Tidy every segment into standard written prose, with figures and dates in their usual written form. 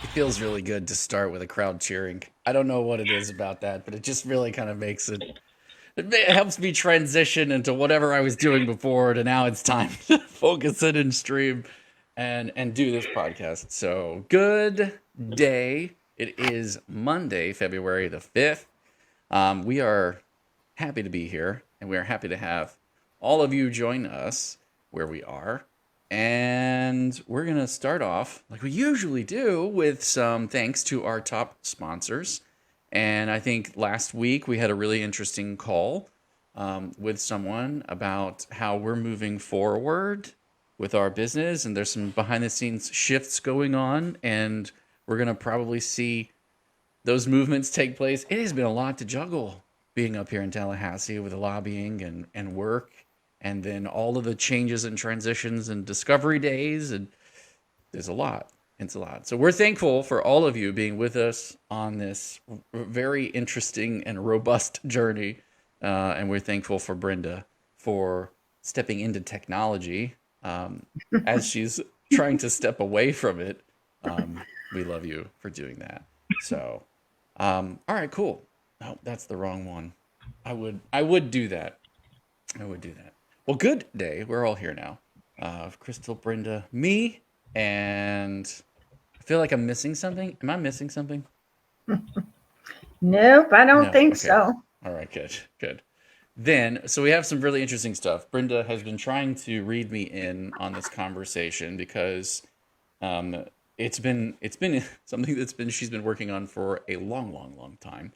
feels really good to start with a crowd cheering. I don't know what it is about that, but it just really kind of makes it. It helps me transition into whatever I was doing before to now it's time to focus it and stream and do this podcast. So good day. It is Monday, February the 5th. We are happy to be here, and we are happy to have all of you join us where we are. And we're going to start off, like we usually do, with some thanks to our top sponsors. And I think last week we had a really interesting call with someone about how we're moving forward with our business. And there's some behind the scenes shifts going on. And we're going to probably see those movements take place. It has been a lot to juggle being up here in Tallahassee with the lobbying and work, and then all of the changes and transitions and discovery days. And there's a lot. It's a lot. So we're thankful for all of you being with us on this very interesting and robust journey. And we're thankful for Brenda for stepping into technology as she's trying to step away from it. We love you for doing that. So, all right, cool. Oh, that's the wrong one. I would do that. I would do that. Well, good day. We're all here now. Crystal, Brenda, me, and I feel like I'm missing something. Am I missing something? Nope, I don't No. think Okay. so. All right. Good. Good. Then, so we have some really interesting stuff. Brenda has been trying to read me in on this conversation because um, it's been something she's been working on for a long time.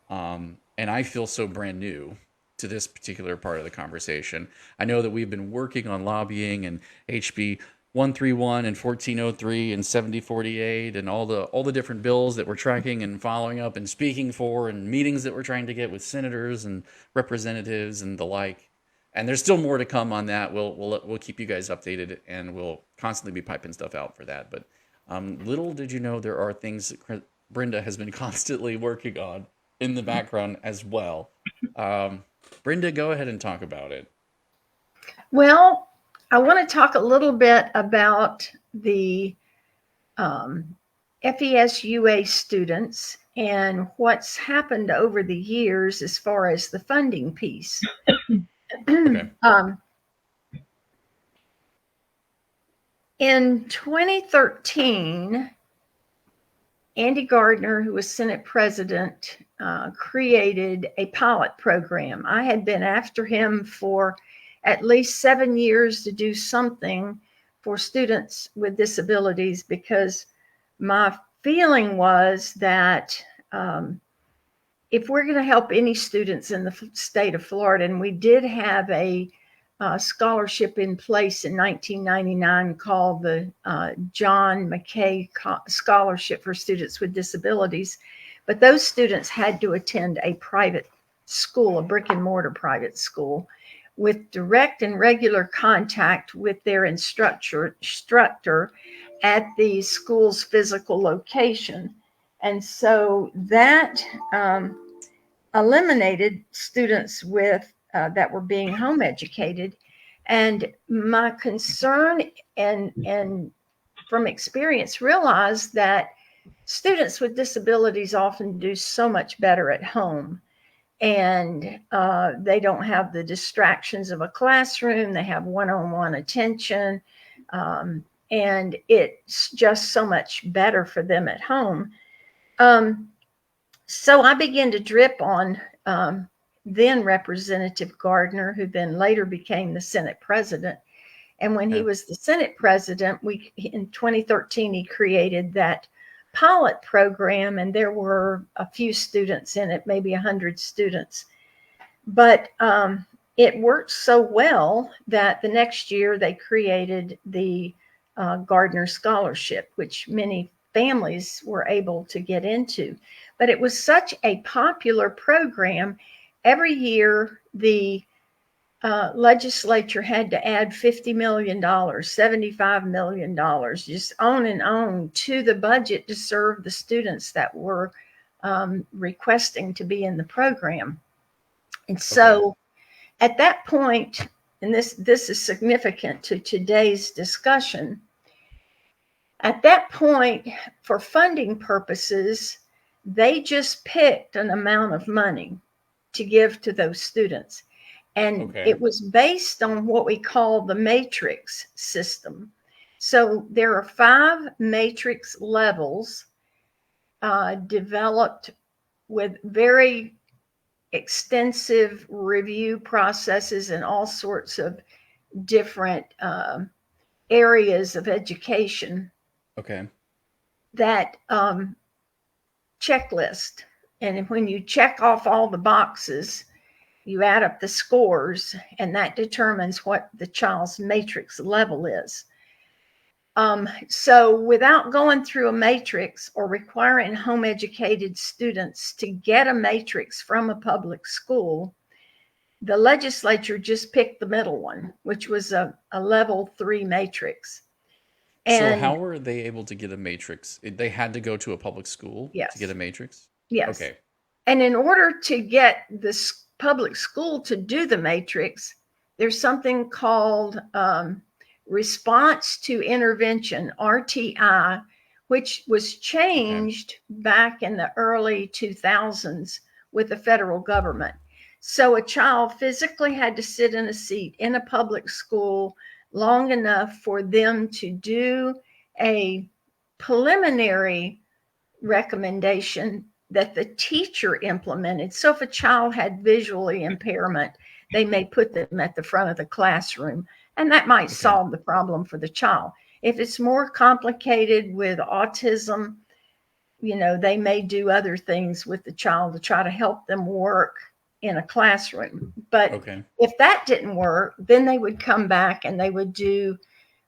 And I feel so brand new to this particular part of the conversation. I know that we've been working on lobbying and HB 131 and 1403 and 7048 and all the different bills that we're tracking and following up and speaking for and meetings that we're trying to get with senators and representatives and the like. And there's still more to come on that. We'll keep you guys updated, and we'll constantly be piping stuff out for that. But little did you know there are things that Brenda has been constantly working on in the background as well. Brenda, go ahead and talk about it. Well, I want to talk a little bit about the FES-UA students and what's happened over the years as far as the funding piece. Okay. In 2013, Andy Gardiner, who was Senate president, created a pilot program. I had been after him for at least 7 years to do something for students with disabilities, because my feeling was that if we're going to help any students in the state of Florida, and we did have a scholarship in place in 1999 called the John McKay Scholarship for Students with Disabilities. But those students had to attend a private school, a brick and mortar private school, with direct and regular contact with their instructor at the school's physical location. And so that eliminated students with that were being home educated. And my concern and from experience realized that students with disabilities often do so much better at home. And they don't have the distractions of a classroom. They have one-on-one attention. And it's just so much better for them at home. So I began to drip on then Representative Gardiner, who then later became the Senate president. And when he was the Senate president, in 2013, he created that pilot program, and there were a few students in it, maybe 100 students. But it worked so well that the next year they created the Gardiner Scholarship, which many families were able to get into. But it was such a popular program. Every year, the legislature had to add $50 million, $75 million, just on and on to the budget to serve the students that were requesting to be in the program. And so at that point, and this is significant to today's discussion, At that point, for funding purposes, they just picked an amount of money to give to those students. And Okay. it was based on what we call the matrix system. So there are 5 matrix levels developed with very extensive review processes and all sorts of different areas of education Okay. that checklist. And when you check off all the boxes, you add up the scores, and that determines what the child's matrix level is. So without going through a matrix or requiring home educated students to get a matrix from a public school, the legislature just picked the middle one, which was a level 3 matrix. So And how were they able to get a matrix? They had to go to a public school to get yes, a matrix? yes. Okay. And in order to get this public school to do the matrix, there's something called response to intervention, RTI, which was Okay. changed back in the early 2000s with the federal government. So a child physically had to sit in a seat in a public school long enough for them to do a preliminary recommendation that the teacher implemented. So if a child had visually impairment, they may put them at the front of the classroom, and that might Okay. solve the problem for the child. If it's more complicated with autism, they may do other things with the child to try to help them work in a classroom. But Okay. if that didn't work, then they would come back and they would do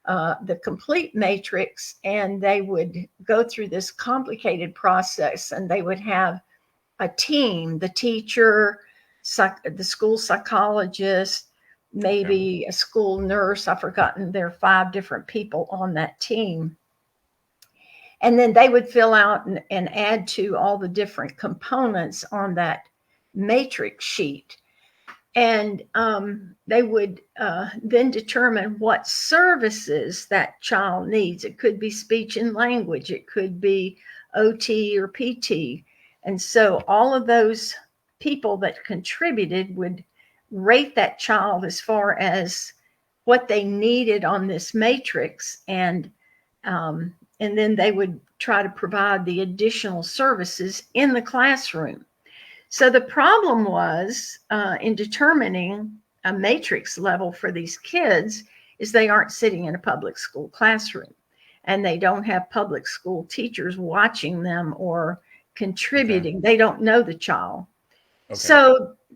the complete matrix, and they would go through this complicated process, and they would have a team, the teacher, the school psychologist, Okay. maybe a school nurse. I've forgotten, there are 5 different people on that team. And then they would fill out and add to all the different components on that matrix sheet. And they would then determine what services that child needs. It could be speech and language, it could be OT or PT. And so all of those people that contributed would rate that child as far as what they needed on this matrix, and then they would try to provide the additional services in the classroom. So the problem was in determining a matrix level for these kids is they aren't sitting in a public school classroom, and they don't have public school teachers watching them or Okay. contributing. They don't know the child. Okay.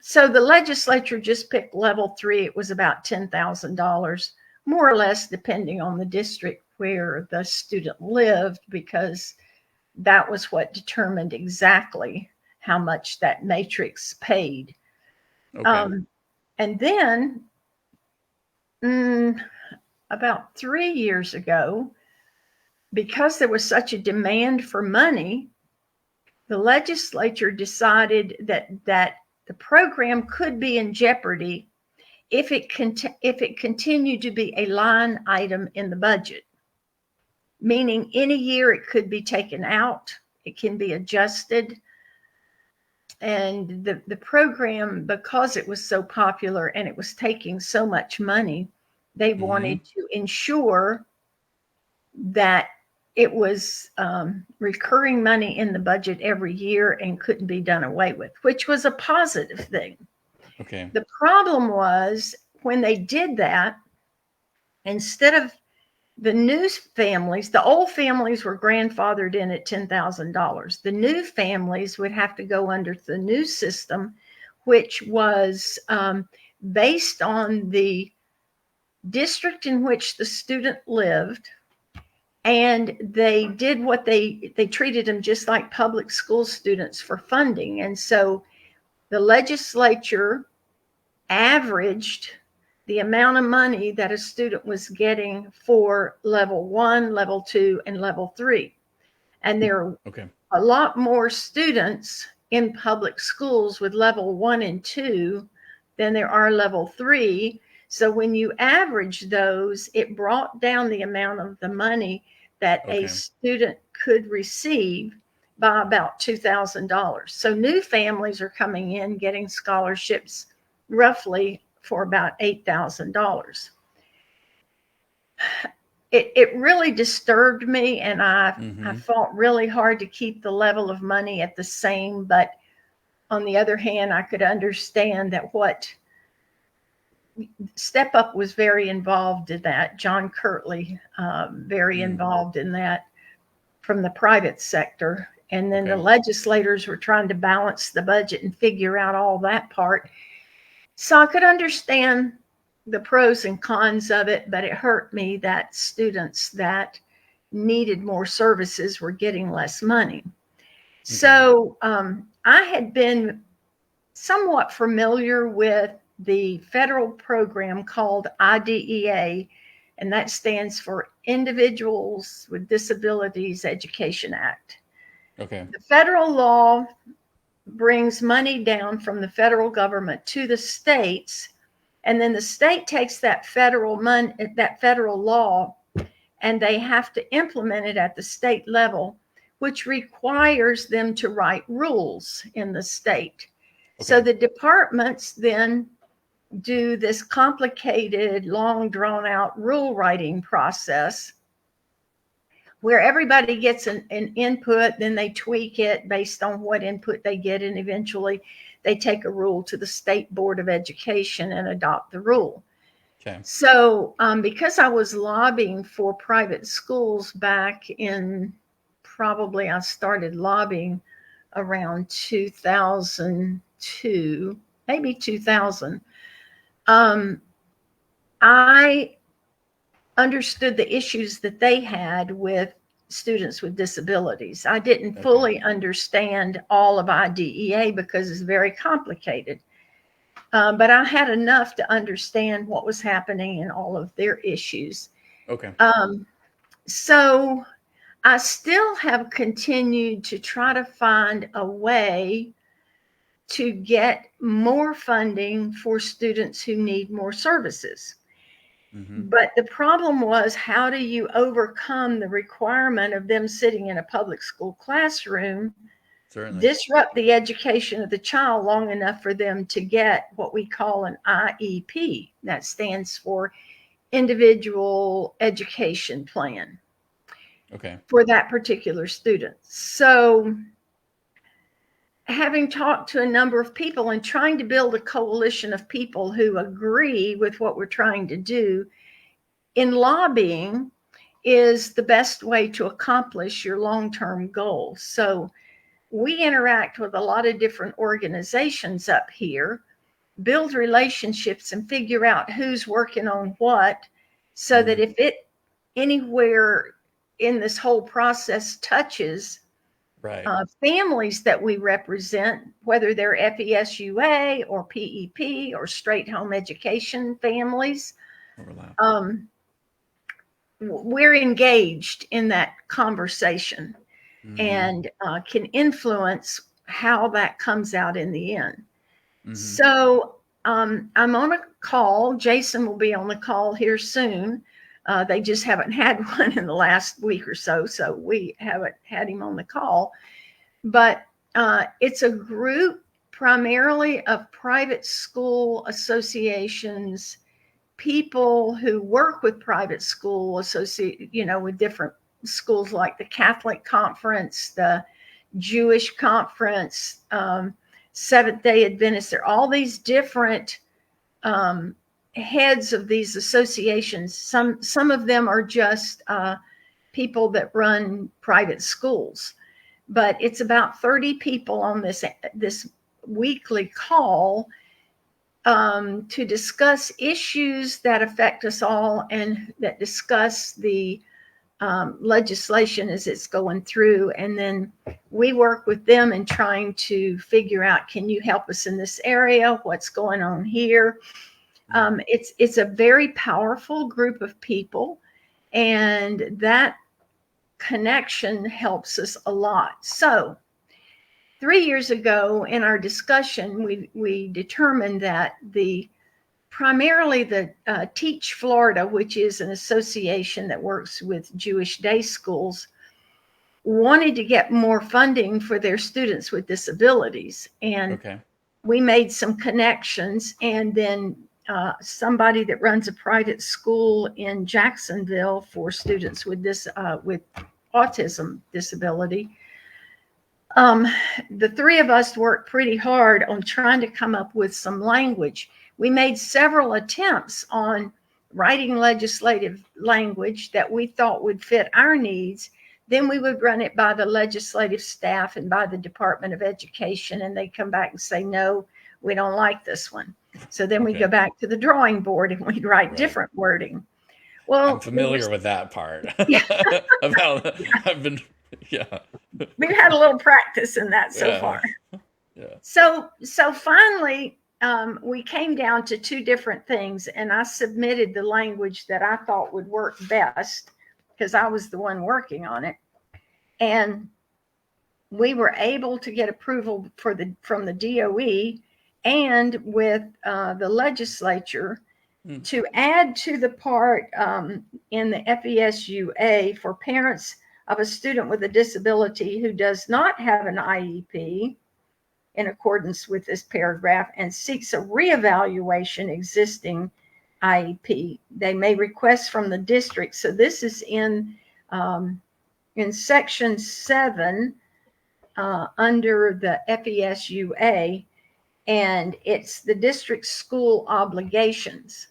So the legislature just picked level 3. It was about $10,000, more or less, depending on the district where the student lived, because that was what determined exactly how much that matrix paid. Okay. And then about 3 years ago, because there was such a demand for money, the legislature decided that the program could be in jeopardy if it continued to be a line item in the budget, meaning any year it could be taken out, it can be adjusted. And the program, because it was so popular and it was taking so much money, they Mm-hmm. wanted to ensure that it was recurring money in the budget every year and couldn't be done away with, which was a positive thing. Okay. The problem was when they did that, instead of the new families, the old families were grandfathered in at $10,000. The new families would have to go under the new system, which was based on the district in which the student lived. And they did what they treated them just like public school students for funding. And so the legislature averaged the amount of money that a student was getting for level 1, level 2, and level 3. And there are Okay. a lot more students in public schools with level 1 and 2 than there are level 3. So when you average those, it brought down the amount of the money that a Okay. student could receive by about $2,000. So new families are coming in getting scholarships roughly for about $8,000. It really disturbed me, and I fought really hard to keep the level of money at the same. But on the other hand, I could understand that what Step Up was very involved in that. John Kirtley, very involved in that from the private sector. And then the legislators were trying to balance the budget and figure out all that part. So I could understand the pros and cons of it, but it hurt me that students that needed more services were getting less money. So I had been somewhat familiar with the federal program called IDEA, and that stands for Individuals with Disabilities Education Act. Okay. The federal law brings money down from the federal government to the states, and then the state takes that federal money, that federal law, and they have to implement it at the state level, which requires them to write rules in the state. So the departments then do this complicated, long drawn out rule writing process where everybody gets an input, then they tweak it based on what input they get, and eventually they take a rule to the State Board of Education and adopt the rule. Okay. So because I was lobbying for private schools back in, probably I started lobbying around 2002, maybe 2000, I understood the issues that they had with students with disabilities. I didn't fully understand all of IDEA because it's very complicated. But I had enough to understand what was happening in all of their issues. Okay. So I still have continued to try to find a way to get more funding for students who need more services. But the problem was, how do you overcome the requirement of them sitting in a public school classroom, disrupt the education of the child long enough for them to get what we call an IEP? That stands for Individual Education Plan. For that particular student. So having talked to a number of people and trying to build a coalition of people who agree with what we're trying to do in lobbying is the best way to accomplish your long-term goals. So we interact with a lot of different organizations up here, build relationships and figure out who's working on what, so that if it anywhere in this whole process touches families that we represent, whether they're FES-UA or PEP or straight home education families, we're engaged in that conversation and can influence how that comes out in the end. So I'm on a call. Jason will be on the call here soon. They just haven't had one in the last week or so, so we haven't had him on the call. But it's a group primarily of private school associations, people who work with private school with different schools like the Catholic Conference, the Jewish Conference, Seventh-day Adventist. There are all these different heads of these associations. Some of them are just people that run private schools, but it's about 30 people on this weekly call to discuss issues that affect us all and that discuss the legislation as it's going through. And then we work with them in trying to figure out, can you help us in this area? What's going on here? It's a very powerful group of people, and that connection helps us a lot. So 3 years ago in our discussion, we determined that the primarily the Teach Florida, which is an association that works with Jewish day schools, wanted to get more funding for their students with disabilities. And Okay. we made some connections, and then somebody that runs a private school in Jacksonville for students with with autism disability. The three of us worked pretty hard on trying to come up with some language. We made several attempts on writing legislative language that we thought would fit our needs. Then we would run it by the legislative staff and by the Department of Education, and they'd come back and say, no, we don't like this one. So then we go back to the drawing board and we'd write different wording. Well, I'm familiar with that part. Yeah. About I've been We've had a little practice in that so far. Yeah. So finally, we came down to two different things, and I submitted the language that I thought would work best because I was the one working on it. And we were able to get approval from the DOE and with the legislature to add to the part in the FES-UA for parents of a student with a disability who does not have an IEP in accordance with this paragraph and seeks a reevaluation existing IEP. They may request from the district. So this is in section 7 under the FES-UA, and it's the district school obligations.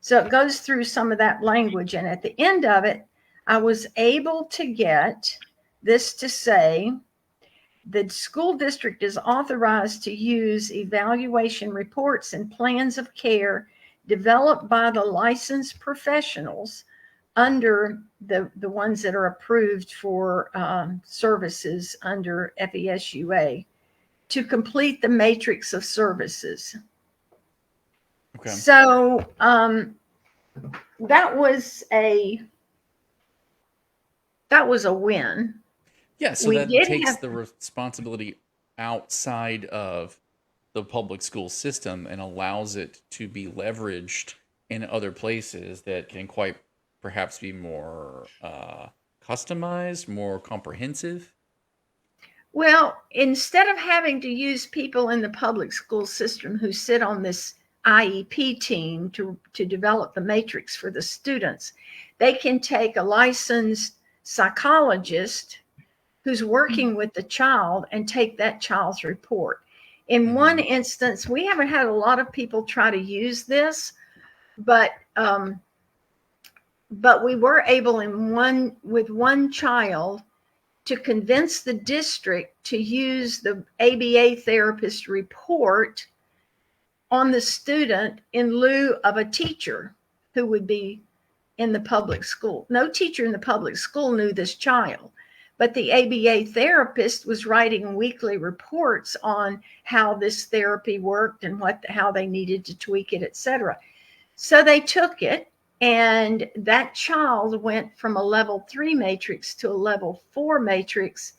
So it goes through some of that language, and at the end of it, I was able to get this to say, the school district is authorized to use evaluation reports and plans of care developed by the licensed professionals under the ones that are approved for services under FES-UA to complete the matrix of services. Okay. So that was a win. Yeah, so that takes the responsibility outside of the public school system and allows it to be leveraged in other places that can quite perhaps be more customized, more comprehensive. Well, instead of having to use people in the public school system who sit on this IEP team to develop the matrix for the students, they can take a licensed psychologist who's working with the child and take that child's report. In one instance, we haven't had a lot of people try to use this, but we were able with one child to convince the district to use the ABA therapist report on the student in lieu of a teacher who would be in the public school. No teacher in the public school knew this child, but the ABA therapist was writing weekly reports on how this therapy worked and how they needed to tweak it, etc. So they took it, and that child went from a level 3 matrix to a level 4 matrix,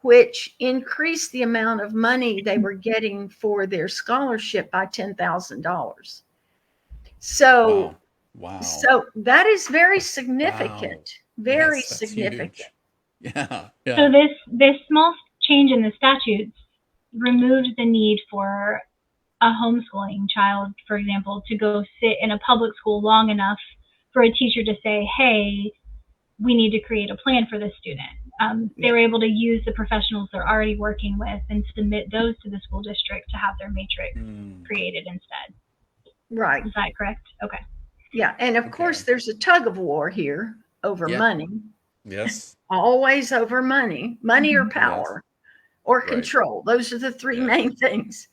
which increased the amount of money they were getting for their scholarship by $10,000. So, wow. So that is very significant. Wow. Very significant. Huge. Yeah. So this small change in the statutes removed the need for a homeschooling child, for example, to go sit in a public school long enough for a teacher to say, hey, we need to create a plan for this student. They were able to use the professionals they're already working with and submit those to the school district to have their matrix created instead. Right. Is that correct? Okay. Yeah. And of course, there's a tug of war here over money. Yes. Always over money or power or control. Those are the three main things.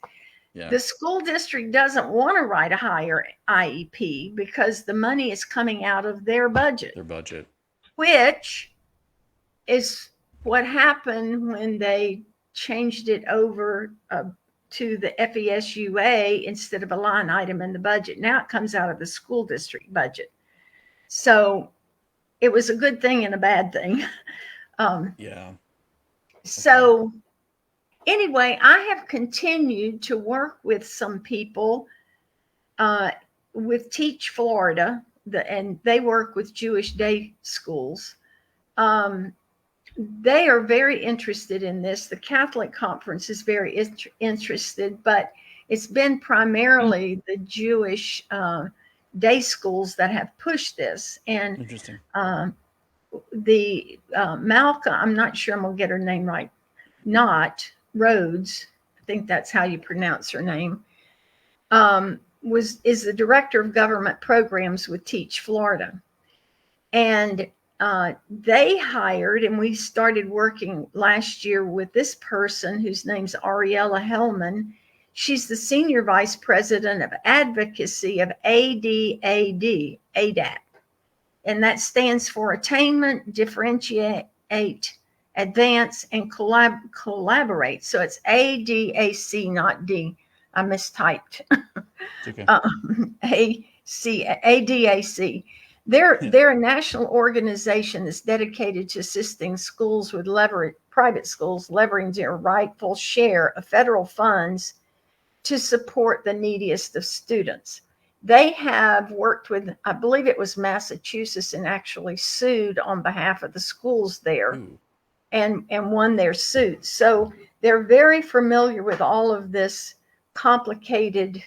Yeah. The school district doesn't want to write a higher IEP because the money is coming out of their budget. Which is what happened when they changed it over to the FES-UA instead of a line item in the budget. Now it comes out of the school district budget. So it was a good thing and a bad thing. So anyway, I have continued to work with some people with Teach Florida, and they work with Jewish day schools. They are very interested in this. The Catholic Conference is very interested, but it's been primarily the Jewish day schools that have pushed this. And Interesting. the Malcolm, I'm not sure I'm going to get her name right, not Rhodes, I think that's how you pronounce her name, is the director of government programs with Teach Florida. And they hired, and we started working last year with this person whose name's Ariella Hellman. She's the senior vice president of advocacy of ADAD, and that stands for Attainment, Differentiate, Advance, and Collaborate. So it's ADAC, not D. I mistyped. Okay. ADAC. They're a national organization that's dedicated to assisting schools with private schools leveraging their rightful share of federal funds to support the neediest of students. They have worked with, I believe it was Massachusetts, and actually sued on behalf of the schools there. Ooh. and won their suit. So they're very familiar with all of this complicated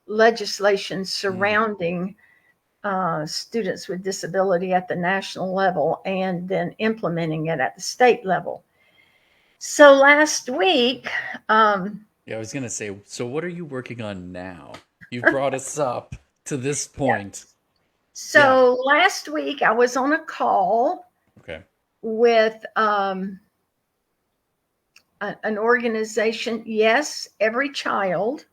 legislation surrounding students with disability at the national level and then implementing it at the state level. So last week, Yeah, I was gonna say, so what are you working on now? You've brought us up to this point. so last week I was on a call Okay. with an organization. Yes, Every Child.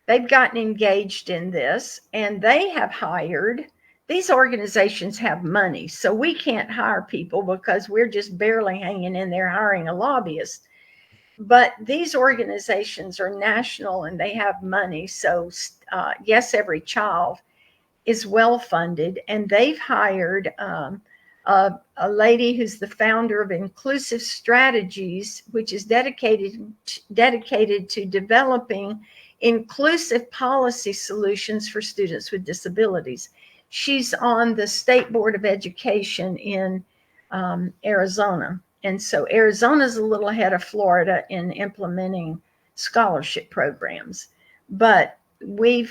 They've gotten engaged in this, and they have hired. These organizations have money, so we can't hire people because we're just barely hanging in there hiring a lobbyist. But these organizations are national and they have money. So Yes, Every Child is well funded, and they've hired a lady who's the founder of Inclusive Strategies, which is dedicated to developing inclusive policy solutions for students with disabilities. She's on the State Board of Education in Arizona. And so Arizona's a little ahead of Florida in implementing scholarship programs. But we're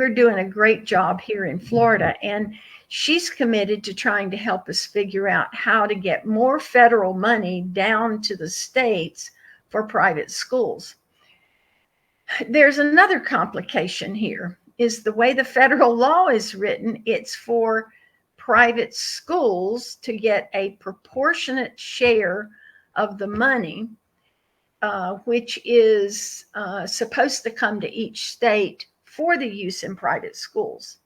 doing a great job here in Florida, and she's committed to trying to help us figure out how to get more federal money down to the states for private schools. There's another complication here, is the way the federal law is written. It's for private schools to get a proportionate share of the money, which is supposed to come to each state for the use in private schools.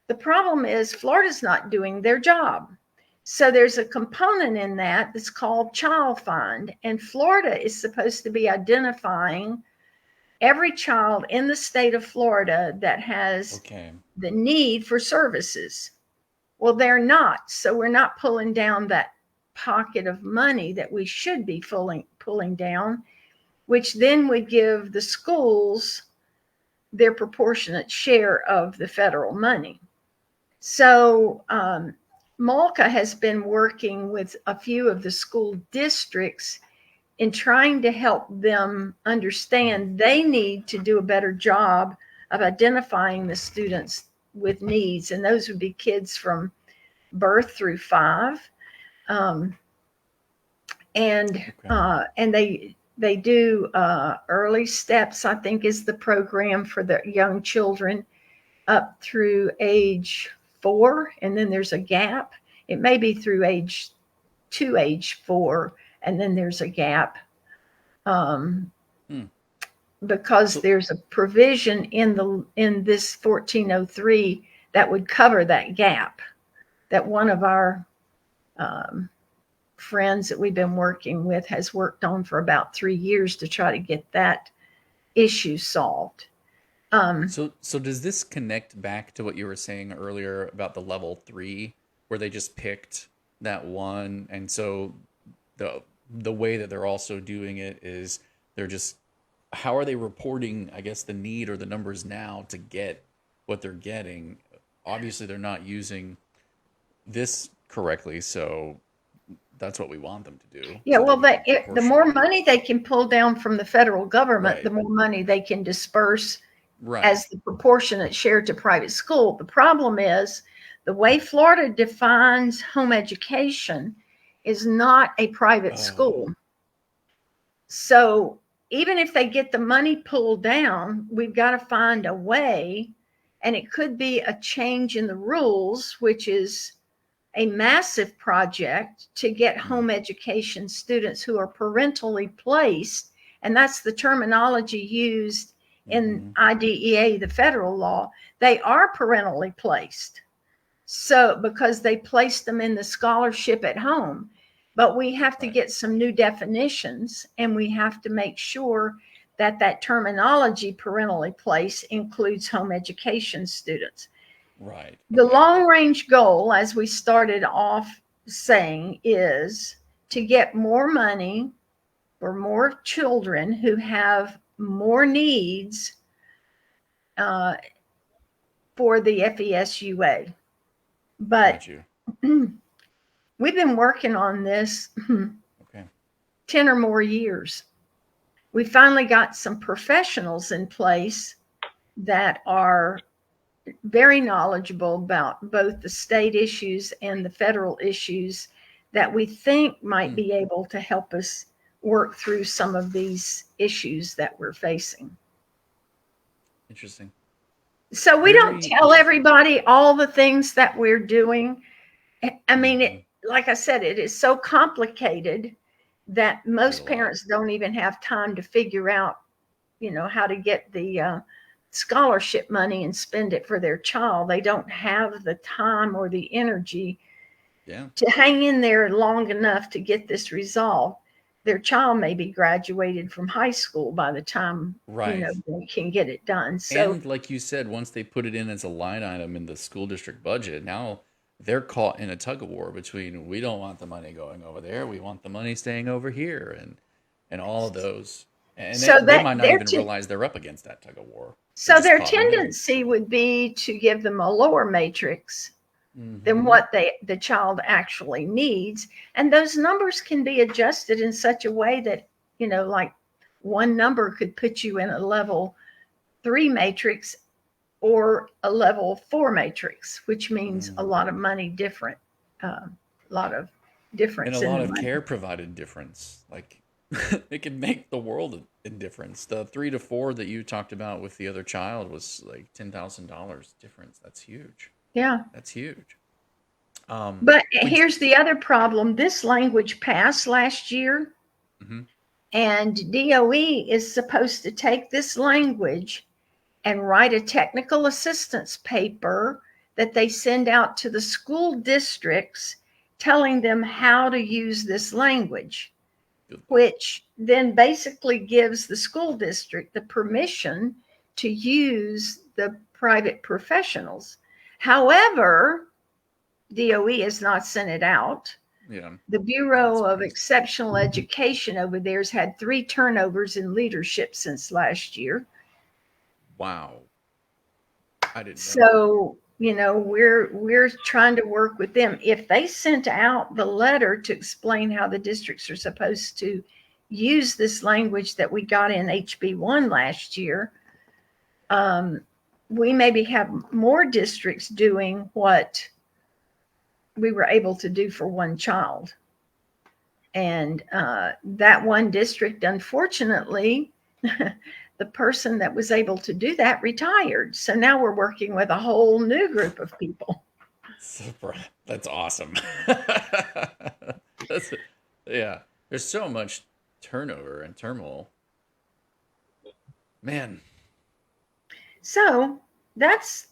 The problem is Florida's not doing their job. So there's a component in that that's called Child Fund, and Florida is supposed to be identifying every child in the state of Florida that has the need for services. Well, they're not. So we're not pulling down that pocket of money that we should be pulling down, which then would give the schools their proportionate share of the federal money. So Malka has been working with a few of the school districts in trying to help them understand they need to do a better job of identifying the students with needs. And those would be kids from birth through 5. And they do early steps, I think, is the program for the young children up through age 4. And then there's a gap. It may be through age 4. And then there's a gap because there's a provision in this 1403 that would cover that gap, that one of our friends that we've been working with has worked on for about 3 years to try to get that issue solved. So does this connect back to what you were saying earlier about the level 3, where they just picked that one, and so the way that they're also doing it is they're just how are they reporting, I guess, the need or the numbers now to get what they're getting? Obviously, they're not using this correctly, so that's what we want them to do. Yeah, So well, we can the more proportionate. money they can pull down from the federal government, the Right, more money they can disperse right. as the proportionate share to private school. The problem is the way Florida defines home education is not a private Oh, school. So even if they get the money pulled down, we've got to find a way, and it could be a change in the rules, which is a massive project to get home education students who are parentally placed. And that's the terminology used in mm-hmm. IDEA, the federal law. They are parentally placed. So, because they placed them in the scholarship at home. But we have to Right, get some new definitions, and we have to make sure that that terminology, parentally placed, includes home education students. right. The Okay. long range goal, as we started off saying, is to get more money for more children who have more needs uh, for the FES-UA. But Got you. we've been working on this Okay. 10 or more years. We finally got some professionals in place that are very knowledgeable about both the state issues and the federal issues that we think might Hmm. be able to help us work through some of these issues that we're facing. Interesting. So we don't Very tell interesting. everybody all the things that we're doing. I mean, Hmm. like I said, it is so complicated that There's a most lot. parents don't even have time to figure out, how to get the scholarship money and spend it for their child. They don't have the time or the energy Yeah. to hang in there long enough to get this resolved. Their child may be graduated from high school by the time, Right. they can get it done. So, And like you said, once they put it in as a line item in the school district budget, now they're caught in a tug of war between we don't want the money going over there, we want the money staying over here, and all of those. And so they that might not their even realize they're up against that tug of war. They're so just their caught in the middle. tendency would be to give them a lower matrix than Hmm. what the child actually needs, and those numbers can be adjusted in such a way that, like one number could put you in a level 3 matrix or a level 4 matrix, which means a lot of money different, a lot of And a difference in lot the of money. care provided difference. Like it can make the world in difference. The 3 to 4 that you talked about with the other child was like $10,000 difference. That's huge. Yeah. That's huge. But Would here's the other problem. This language passed last year, mhm. and DOE is supposed to take this language and write a technical assistance paper that they send out to the school districts telling them how to use this language, Good Lord. which then basically gives the school district the permission to use the private professionals. However, DOE has not sent it out. Yeah, The I'm not Bureau of surprised. Exceptional Education over there has had 3 turnovers in leadership since last year. Wow. I didn't know that. So, we're trying to work with them. If they sent out the letter to explain how the districts are supposed to use this language that we got in HB1 last year, we maybe have more districts doing what we were able to do for one child. And that one district, unfortunately, the person that was able to do that retired. So now we're working with a whole new group of people. That's awesome. That's yeah. There's so much turnover and turmoil. Man, So that's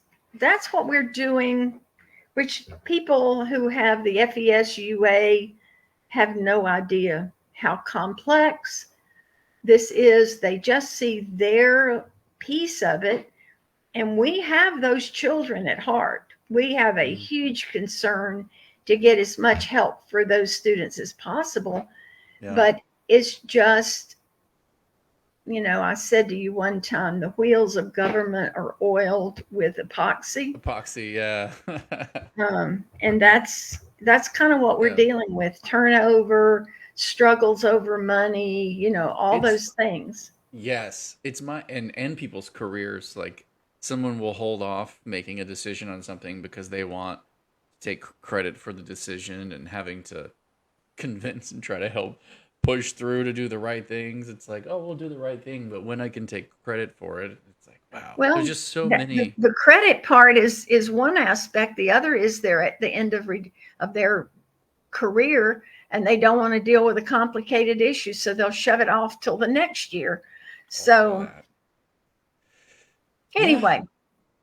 what we're doing, which people who have the FES-UA have no idea how complex this is. They just see their piece of it. And we have those children at heart. We have a mm, huge concern to get as much help for those students as possible. yeah. But it's just, I said to you one time, the wheels of government are oiled with epoxy. Epoxy, yeah. And that's kind of what we're Yeah. dealing with: turnover, struggles over money, all It's those things. Yes, it's my and people's careers. Like someone will hold off making a decision on something because they want to take credit for the decision and having to convince and try to help push through to do the right things. It's like, oh, we'll do the right thing, but when I can take credit for it, it's like, wow, there's Well, just so the, many. the credit part is one aspect. The other is they're at the end of their career and they don't want to deal with a complicated issue, so they'll shove it off till the next year. Also So that. Yeah, anyway,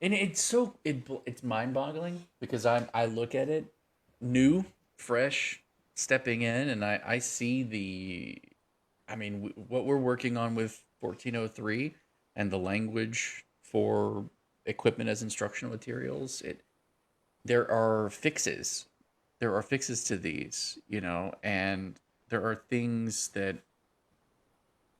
and it's mind-boggling because I look at it new, fresh, stepping in, and I see I mean, what we're working on with 1403 and the language for equipment as instructional materials. There are fixes. There are fixes to these, and there are things that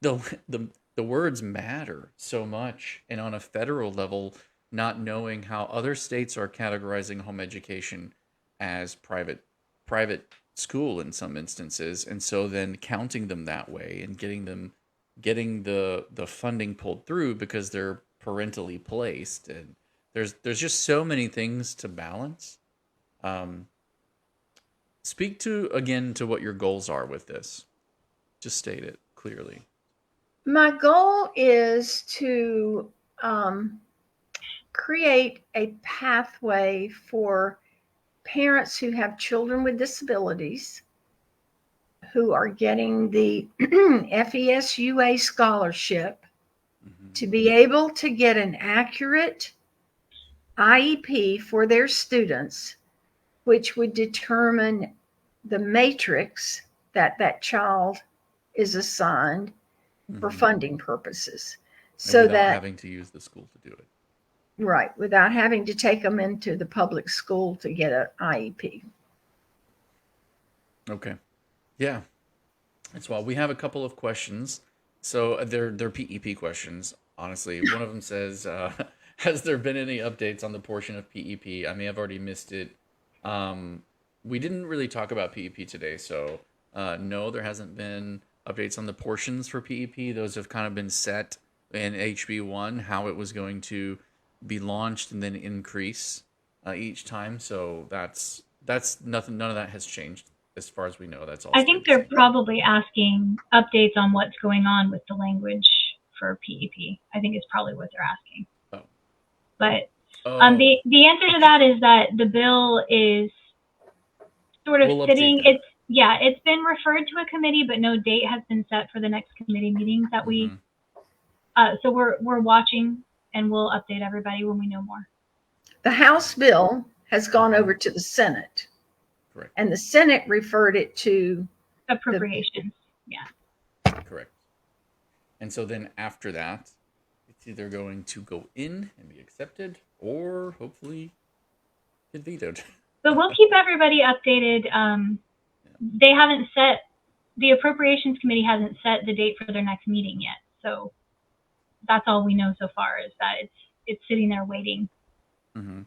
the words matter so much, and on a federal level, not knowing how other states are categorizing home education as private school in some instances, and so then counting them that way and getting the funding pulled through because they're parentally placed, and there's just so many things to balance. um Speak to what your goals are with this. Just state it clearly. my goal is to create a pathway for parents who have children with disabilities who are getting the FES-UA scholarship Hmm. to be able to get an accurate IEP for their students, which would determine the matrix that child is assigned for Hmm. funding purposes. And So without that, having to use the school to do it. right, without having to take them into the public school to get an IEP. Okay. Yeah. That's why we have a couple of questions. So they're PEP questions. Honestly, one of them says, "Has there been any updates on the portion of PEP? I may have already missed it. Um, we didn't really talk about PEP today, so no, there hasn't been updates on the portions for PEP. Those have kind of been set in HB1 how it was going to be launched and then increase each time. So that's nothing. None of that has changed as far as we know. That's all I stayed think the they're same. probably asking updates on what's going on with the language for PEP. I think is probably what they're asking. Oh. But Oh, the answer to that is that the bill is sort of we'll update sitting. that. It's been referred to a committee, but no date has been set for the next committee meetings that we. Hmm. So we're watching, and we'll update everybody when we know more. The House bill has gone Hmm. over to the Senate, Correct. and the Senate referred it to Appropriations. Yeah. Correct. And so then after that, it's either going to go in and be accepted or hopefully get vetoed. But we'll keep everybody updated. They haven't set, the Appropriations Committee hasn't set the date for their next meeting yet. So that's all we know so far is that it's sitting there waiting. Hmm.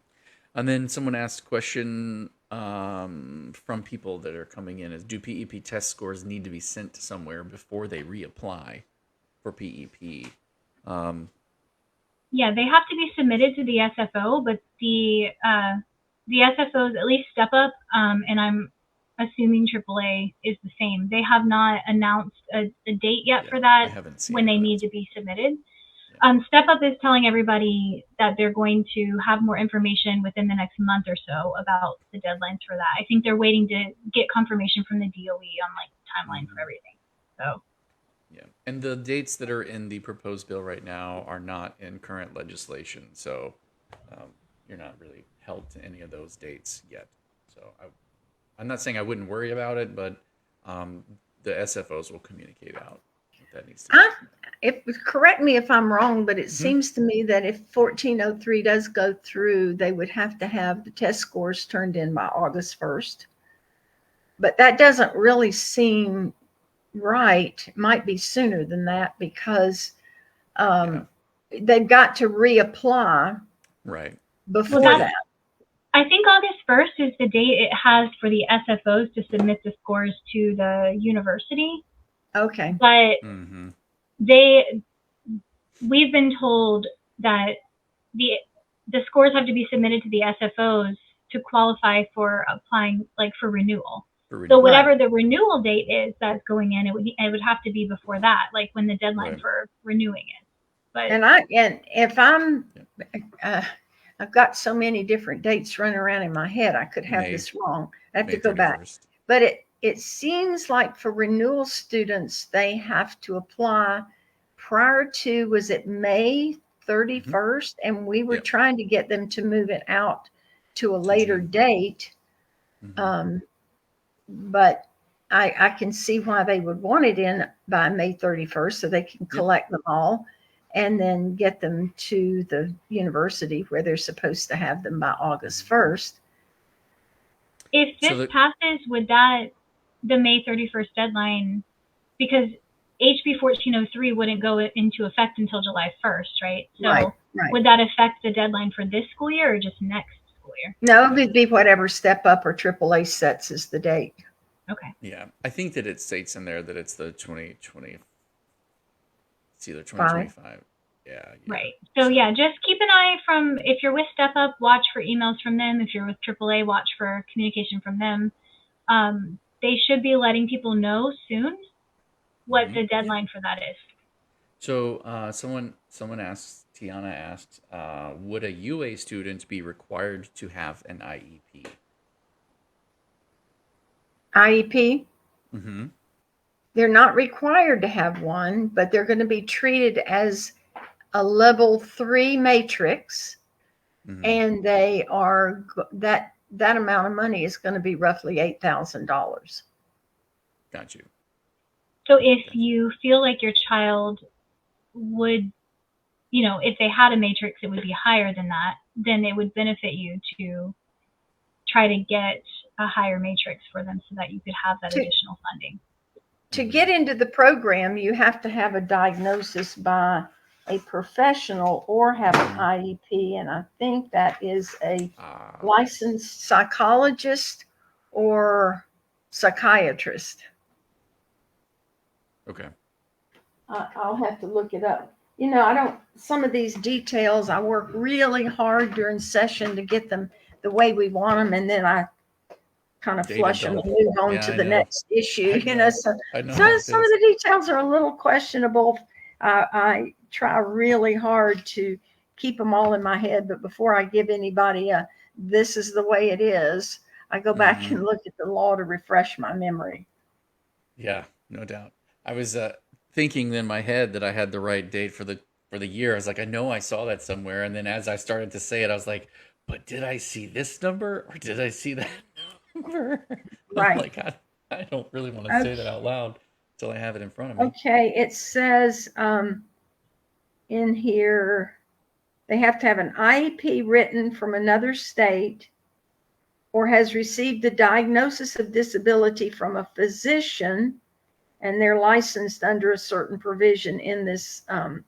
And then someone asked a question from people that are coming in is, do PEP test scores need to be sent somewhere before they reapply for PEP? Yeah, they have to be submitted to the SFO, but the SFOs, at least Step Up, and I'm assuming AAA is the same. They have not announced a date yet for I that haven't seen when they need that. to be submitted. Yeah. Step Up is telling everybody that they're going to have more information within the next month or so about the deadlines for that. I think they're waiting to get confirmation from the DOE on like the timeline for everything. So Yeah, and the dates that are in the proposed bill right now are not in current legislation, so you're not really held to any of those dates yet. So I'm not saying I wouldn't worry about it, but the SFOs will communicate out what that needs to be. Correct me if I'm wrong, but it Mhm. seems to me that if 1403 does go through, they would have to have the test scores turned in by August 1st. But that doesn't really seem right. It might be sooner than that because they've got to reapply Right. before Well, that. I think August 1st is the date it has for the SFOs to submit the scores to the university. Okay. But Mm-hmm. we've been told that the scores have to be submitted to the SFOs to qualify for applying, like, for renewal. So whatever the renewal date is that's going in, it would have to be before that, like when the deadline for renewing is. But if I've got so many different dates running around in my head, I could have this wrong. I have to go back. But it seems like for renewal students, they have to apply prior to, was it May 31st? And we were trying to get them to move it out to a later date. But I can see why they would want it in by May 31st so they can collect them all and then get them to the university where they're supposed to have them by August 1st. If this passes, would that, the May 31st deadline, because HB 1403 wouldn't go into effect until July 1st, right? So would that affect the deadline for this school year or just next school year? No, it would be whatever Step Up or AAA sets as the date. Okay. Yeah, I think that it states in there that it's the 2020. It's either 2025. Yeah. Right. So yeah, just keep an eye from, if you're with Step Up, watch for emails from them. If you're with AAA, watch for communication from them. They should be letting people know soon what the deadline for that is. So someone asked, Tiana asked, would a UA student be required to have an IEP? IEP? Mm-hmm. They're not required to have one, but they're going to be treated as a level 3 matrix. And they are, that amount of money is going to be roughly $8,000. Got you. So if you feel like your child would, if they had a matrix, it would be higher than that, then it would benefit you to try to get a higher matrix for them so that you could have that additional funding. To get into the program, you have to have a diagnosis by a professional or have an IEP, and I think that is a licensed psychologist or psychiatrist. Okay. I'll have to look it up. Some of these details, I work really hard during session to get them the way we want them, and then I kind of flush them and move on to the next issue. So some of the details are a little questionable. I try really hard to keep them all in my head, but before I give anybody this is the way it is, I go back and look at the law to refresh my memory. Yeah, no doubt. I was thinking in my head that I had the right date for the year. I was like, I know I saw that somewhere, and then as I started to say it, I was like, but did I see this number or did I see that number? Right. Like, I don't really want to say that out loud until I have it in front of me. Okay, it says in here they have to have an IEP written from another state or has received the diagnosis of disability from a physician, and they're licensed under a certain provision in this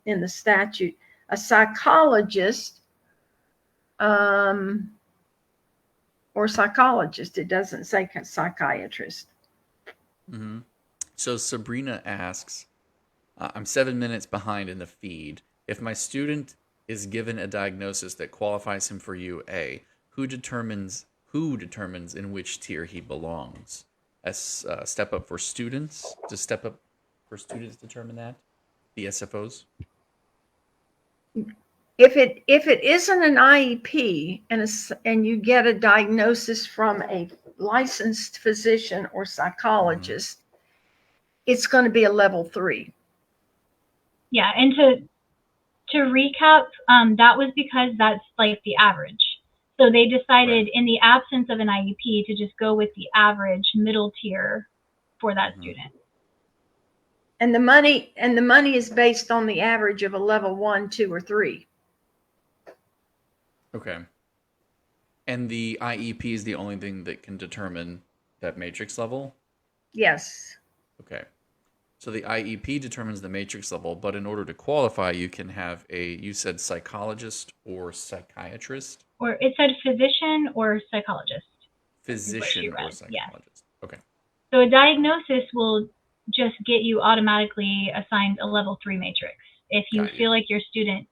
in the statute. A psychologist or psychologist. It doesn't say psychiatrist. Mm-hmm. So Sabrina asks, I'm 7 minutes behind in the feed. If my student is given a diagnosis that qualifies him for UA, who determines in which tier he belongs? As Step Up for Students? Does Step Up for Students determine that? The SFOs? If it isn't an IEP and you get a diagnosis from a licensed physician or psychologist, it's going to be a level 3. Yeah, and to recap, that was because that's like the average. So they decided in the absence of an IEP to just go with the average middle tier for that student. And the money is based on the average of a level 1, 2, or 3. Okay. And the IEP is the only thing that can determine that matrix level? Yes. Okay. So the IEP determines the matrix level, but in order to qualify, you can have you said psychologist or psychiatrist? Or it said physician or psychologist. Physician or Yes. psychologist. Okay. So a diagnosis will just get you automatically assigned a level 3 matrix. If you feel like your student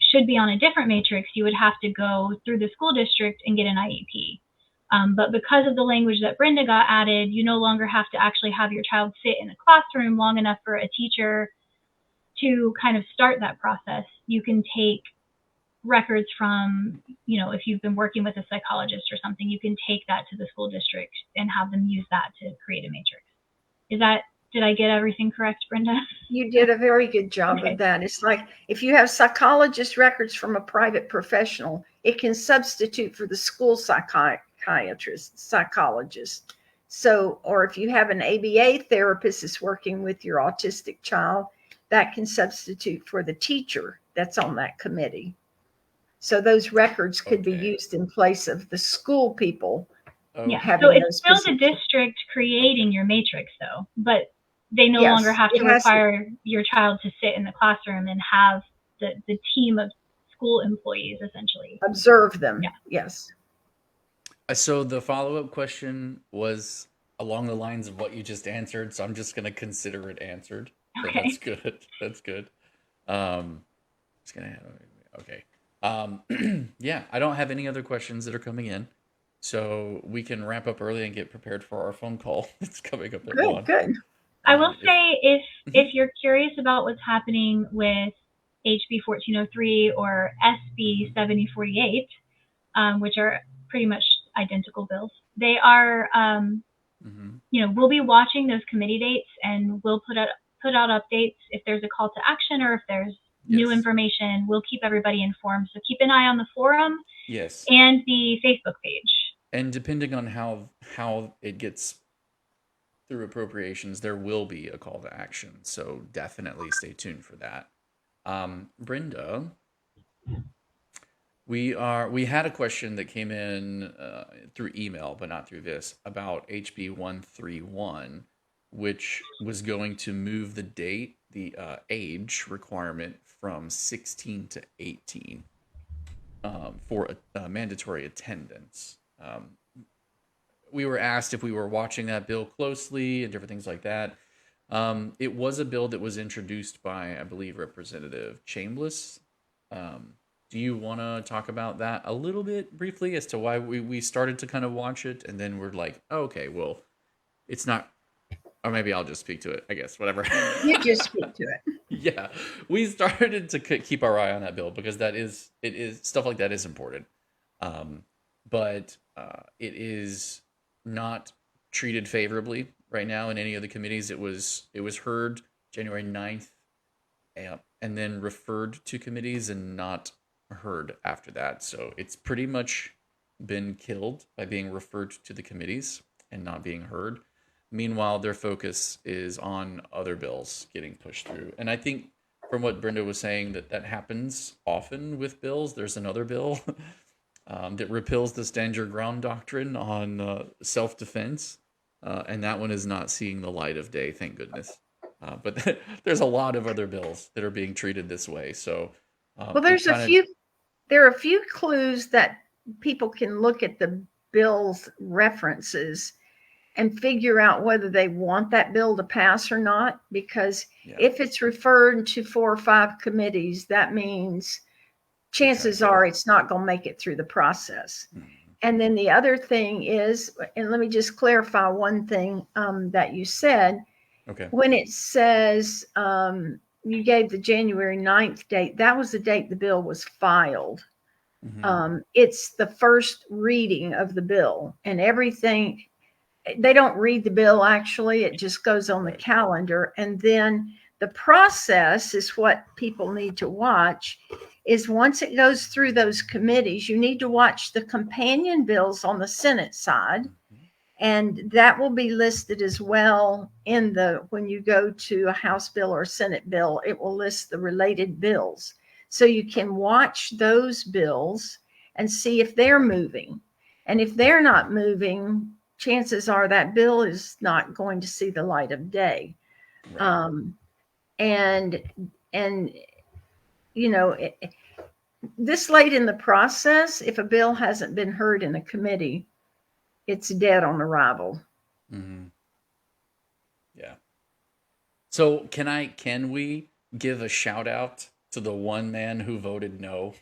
should be on a different matrix, you would have to go through the school district and get an IEP. But because of the language that Brenda got added, you no longer have to actually have your child sit in a classroom long enough for a teacher to kind of start that process. You can take records from, if you've been working with a psychologist or something, you can take that to the school district and have them use that to create a matrix. Did I get everything correct, Brenda? You did a very good job of that. It's like if you have psychologist records from a private professional, it can substitute for the school psychiatrist, psychologist. So, or if you have an ABA therapist that's working with your autistic child, that can substitute for the teacher that's on that committee. So those records could be used in place of the school people. Yeah, so it's still the district creating your matrix though, but they no longer have to require your child to sit in the classroom and have the team of school employees essentially observe them. Yeah. Yes. So the follow-up question was along the lines of what you just answered, so I'm just going to consider it answered. So okay. That's good. That's good. Okay. Yeah, I don't have any other questions that are coming in, so we can wrap up early and get prepared for our phone call. It's coming up at 1. Good. I will say if you're curious about what's happening with HB 1403 or SB 7048, which are pretty much identical bills, they are, we'll be watching those committee dates and we'll put out updates if there's a call to action or if there's new information. We'll keep everybody informed. So keep an eye on the forum and the Facebook page. And depending on how it gets through appropriations, there will be a call to action. So definitely stay tuned for that. Brenda, we had a question that came in through email, but not through this, about HB 131, which was going to move the age requirement from 16 to 18 for a mandatory attendance. We were asked if we were watching that bill closely and different things like that. It was a bill that was introduced by, I believe, Representative Chambliss. Do you want to talk about that a little bit briefly as to why we started to kind of watch it, and then we're like, oh, okay, well, it's not, or maybe I'll just speak to it, I guess, whatever. You just speak to it. Yeah, we started to keep our eye on that bill because it is stuff like that is important. But it is not treated favorably right now in any of the committees. It was heard January 9th and then referred to committees and not heard after that. So it's pretty much been killed by being referred to the committees and not being heard. Meanwhile, their focus is on other bills getting pushed through. And I think from what Brenda was saying, that happens often with bills. There's another bill that repeals the stand your ground doctrine on self-defense. And that one is not seeing the light of day, thank goodness. But there's a lot of other bills that are being treated this way. So, well, there are a few clues that people can look at the bill's references and figure out whether they want that bill to pass or not. Because if it's referred to 4 or 5 committees, that means chances are it's not going to make it through the process. Mm-hmm. And then the other thing is, and let me just clarify one thing that you said. Okay. When it says you gave the January 9th date, that was the date the bill was filed. Mm-hmm. It's the first reading of the bill, and everything. They don't read the bill, actually. It just goes on the calendar. And then the process is what people need to watch is once it goes through those committees, you need to watch the companion bills on the Senate side. And that will be listed as well when you go to a House bill or a Senate bill, it will list the related bills. So you can watch those bills and see if they're moving. And if they're not moving, chances are that bill is not going to see the light of day. Right. And you know, this late in the process, if a bill hasn't been heard in a committee, it's dead on arrival. Mm-hmm. Yeah. So can we give a shout out to the one man who voted no?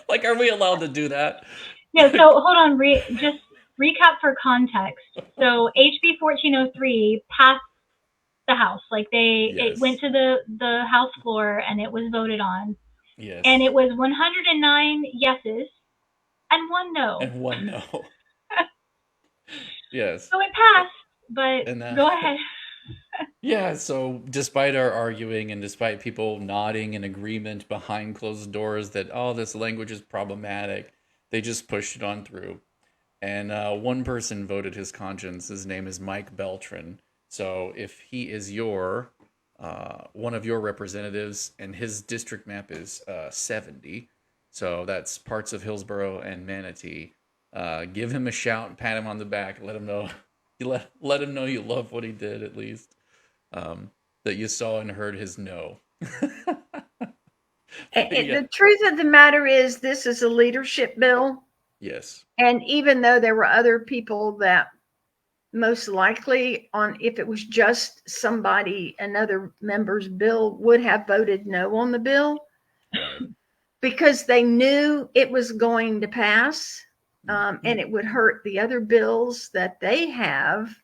Like, are we allowed to do that? Yeah, so hold on, just recap for context. So HB 1403 passed the House. Like it went to the House floor and it was voted on. Yes. And it was 109 yeses and 1 no. And 1 no. Yes. So it passed, but go ahead. Yeah, so despite our arguing and despite people nodding in agreement behind closed doors that, oh, this language is problematic, they just pushed it on through. And one person voted his conscience. His name is Mike Beltran. So if he is one of your representatives, and his district map is 70, so that's parts of Hillsborough and Manatee, give him a shout, pat him on the back, let him know let him know you love what he did, at least. That you saw and heard his no. The truth of the matter is, this is a leadership bill. Yes. And even though there were other people that most likely, if it was just another member's bill, would have voted no on the bill, because they knew it was going to pass, and it would hurt the other bills that they have,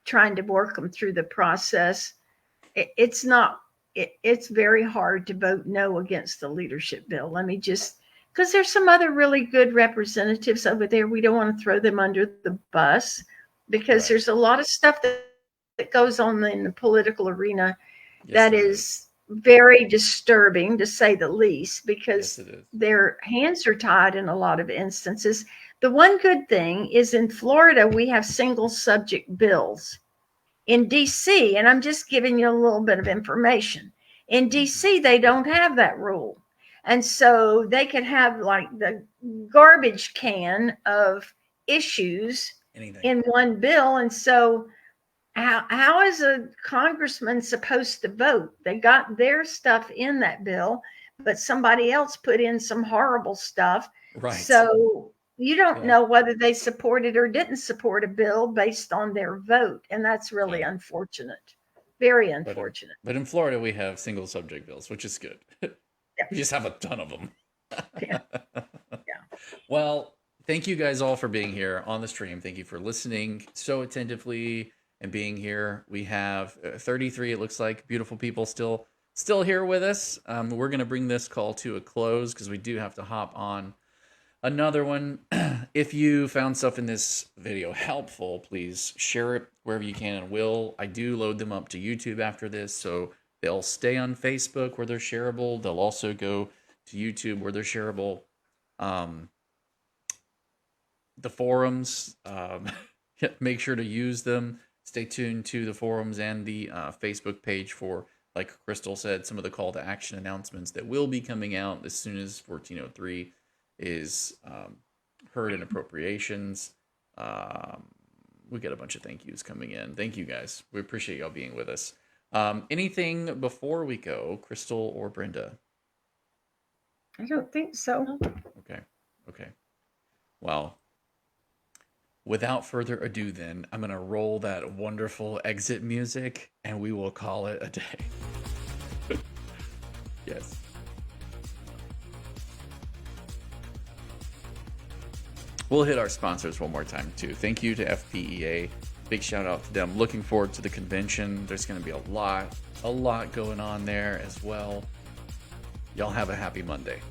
trying to work them through the process. It's very hard to vote no against the leadership bill. Because there's some other really good representatives over there. We don't want to throw them under the bus, because there's a lot of stuff that goes on in the political arena that is very disturbing, to say the least, because their hands are tied in a lot of instances. The one good thing is, in Florida, we have single subject bills. In DC, and I'm just giving you a little bit of information, in DC, they don't have that rule. And so they could have like the garbage can of issues in one bill. And so how is a congressman supposed to vote? They got their stuff in that bill, but somebody else put in some horrible stuff. Right. So you don't know whether they supported or didn't support a bill based on their vote. And that's really unfortunate. Very unfortunate. But in Florida, we have single subject bills, which is good. We just have a ton of them. Yeah. Well, thank you guys all for being here on the stream. Thank you for listening so attentively and being here. We have 33, it looks like, beautiful people still here with us. We're going to bring this call to a close because we do have to hop on another one. If you found stuff in this video helpful, please share it wherever you can and will. I do load them up to YouTube after this, so they'll stay on Facebook where they're shareable. They'll also go to YouTube where they're shareable. The forums, make sure to use them. Stay tuned to the forums and the Facebook page for, like Crystal said, some of the call to action announcements that will be coming out as soon as 1403 is heard in appropriations. We got a bunch of thank yous coming in. Thank you guys. We appreciate y'all being with us. Anything before we go, Crystal or Brenda? I don't think so. Okay. Well, without further ado then, I'm going to roll that wonderful exit music and we will call it a day. Yes. We'll hit our sponsors one more time too. Thank you to FPEA. Big shout out to them. Looking forward to the convention. There's going to be a lot going on there as well. Y'all have a happy Monday.